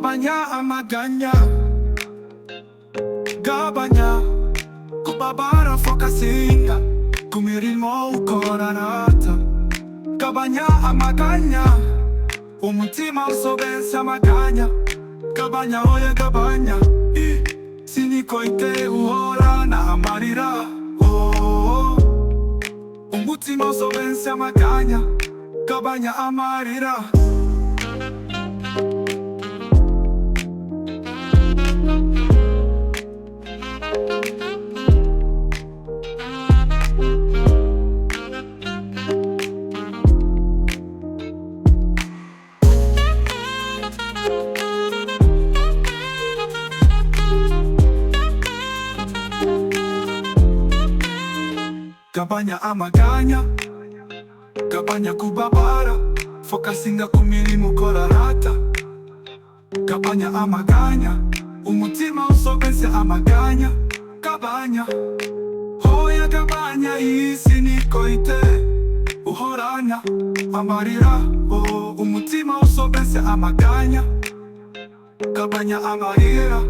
Gabanya amaganya, gabanya kubabara fokasinga kumirimo ukora rata. Gabanya amaganya, umutima usobetse amaganya. Gabanya oya gabanya, siniko ite uhorana amarira. Umutima usobetse amaganya, gabanya amarira. Gabanya amaganya, gabanya kubabara, fokasinga kumirimo ukora rata. Gabanya amaganya, umutima usobetse amaganya. Gabanya, hoya gabanya, isi niko ite uhorana amarira. Umutima usobetse amaganya, gabanya amarira.